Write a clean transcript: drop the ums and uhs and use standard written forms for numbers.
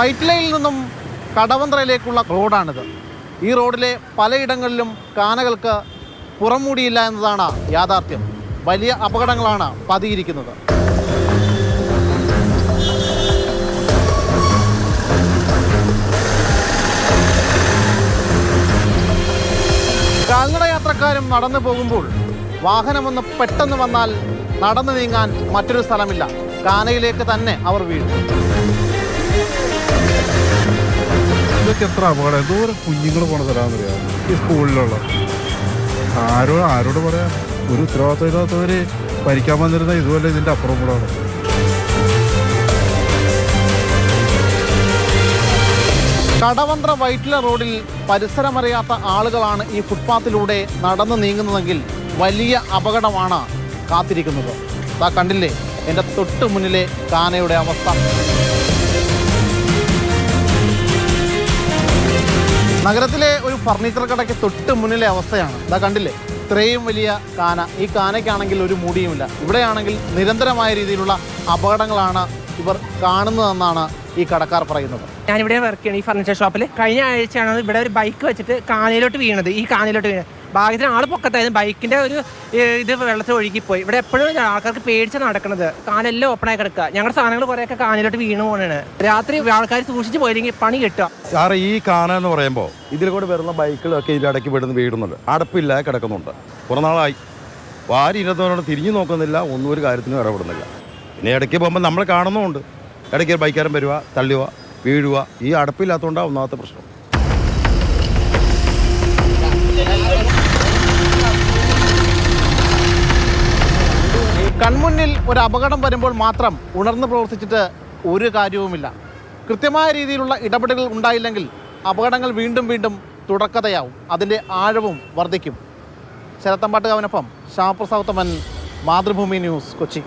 വൈറ്റിലയിൽ നിന്നും കടവന്ത്രയിലേക്കുള്ള റോഡാണിത്. ഈ റോഡിലെ പലയിടങ്ങളിലും കാനകൾക്ക് പുറംമൂടിയില്ല എന്നതാണ് യാഥാർത്ഥ്യം. വലിയ അപകടങ്ങളാണ് പതിയിരിക്കുന്നത്. കാൽനട യാത്രക്കാരും നടന്നു പോകുമ്പോൾ വാഹനമൊന്ന് പെട്ടെന്ന് വന്നാൽ നടന്നു നീങ്ങാൻ മറ്റൊരു സ്ഥലമില്ല. കാനയിലേക്ക് തന്നെ അവർ വീഴും. ഇതൊക്കെ എത്ര അപകടം, എന്തോരം കുഞ്ഞുങ്ങൾ പോണ സ്ഥലമാണെന്നറിയാം. ഈ സ്കൂളിലുള്ള ആരോട് പറയാം, ഒരു ഉത്തരവാദിത്വം ഇല്ലാത്തവര് ഭരിക്കാൻ വന്നിരുന്ന ഇതുപോലെ ഇതിന്റെ അപ്പുറം കൂടെ. കടവന്ത്ര വൈറ്റില റോഡിൽ പരിസരമറിയാത്ത ആളുകളാണ് ഈ ഫുട്പാത്തിലൂടെ നടന്നു നീങ്ങുന്നതെങ്കിൽ വലിയ അപകടമാണ് കാത്തിരിക്കുന്നത്. താ കണ്ടില്ലേ എൻ്റെ തൊട്ട് മുന്നിലെ കാനയുടെ അവസ്ഥ. നഗരത്തിലെ ഒരു ഫർണിച്ചർ കടയ്ക്ക് തൊട്ട് മുന്നിലെ അവസ്ഥയാണ്. ഇതാ കണ്ടില്ലേ, ഇത്രയും വലിയ കാന. ഈ കാനയ്ക്കാണെങ്കിൽ ഒരു മൂടിയുമില്ല. ഇവിടെയാണെങ്കിൽ നിരന്തരമായ രീതിയിലുള്ള അപകടങ്ങളാണ് ഇവർ കാണുന്നതെന്നാണ് ഈ കടക്കാർ പറയുന്നത്. ഞാനിവിടെ വർക്ക് ചെയ്യണം ഈ ഫർണിച്ചർ ഷോപ്പിൽ. കഴിഞ്ഞ ആഴ്ചയാണ് ഇവിടെ ഒരു ബൈക്ക് വെച്ചിട്ട് കാനയിലോട്ട് വീണത്. ഈ കാനയിലോട്ട് വീണത് ഭാഗ്യത്തിന് ആൾ പൊക്കത്തായിരുന്നു. ബൈക്കിൻ്റെ ഒരു ഇത് വെള്ളത്തിൽ ഒഴുകിപ്പോയി. ഇവിടെ എപ്പോഴും ആൾക്കാർക്ക് പേടിച്ച് നടക്കുന്നത്. കാനെല്ലാം ഓപ്പണായി കിടക്കുക. ഞങ്ങളുടെ സാധനങ്ങൾ കുറേയൊക്കെ കാനയിലോട്ട് വീണ് പോകുന്നതാണ്. രാത്രി ആൾക്കാർ സൂക്ഷിച്ച് പോയില്ലെങ്കിൽ പണി കിട്ടുക. സാറേ, ഈ കാന എന്ന് പറയുമ്പോൾ ഇതിൽ കൂടെ വരുന്ന ബൈക്കുകളൊക്കെ ഇതിലിടയ്ക്ക് വിടുന്ന് വീടുന്നുണ്ട്. അടപ്പില്ലാതെ കിടക്കുന്നുണ്ട്. കുറേ നാളായി വാരി ഇരുന്നവരോട് തിരിഞ്ഞു നോക്കുന്നില്ല, ഒന്നും ഒരു കാര്യത്തിനും ഇടപെടുന്നില്ല. പിന്നെ ഇടയ്ക്ക് പോകുമ്പോൾ നമ്മൾ കാണുന്നുമുണ്ട്. ഇടയ്ക്ക് ബൈക്കാരൻ വരുക, തള്ളുക, വീഴുക. ഈ അടപ്പില്ലാത്തതുകൊണ്ടാണ് ഒന്നാമത്തെ പ്രശ്നം. കൺമുന്നിൽ ഒരു അപകടം വരുമ്പോൾ മാത്രം ഉണർന്ന് പ്രവർത്തിച്ചിട്ട് ഒരു കാര്യവുമില്ല. കൃത്യമായ രീതിയിലുള്ള ഇടപെടലുകൾ ഉണ്ടായില്ലെങ്കിൽ അപകടങ്ങൾ വീണ്ടും വീണ്ടും തുടർക്കഥയാവും. അതിൻ്റെ ആഴവും വർദ്ധിക്കും. ശരത്തമ്പാട്ടുകാവിനൊപ്പം ശ്യാമപ്രസാദ്, മാതൃഭൂമി ന്യൂസ്, കൊച്ചി.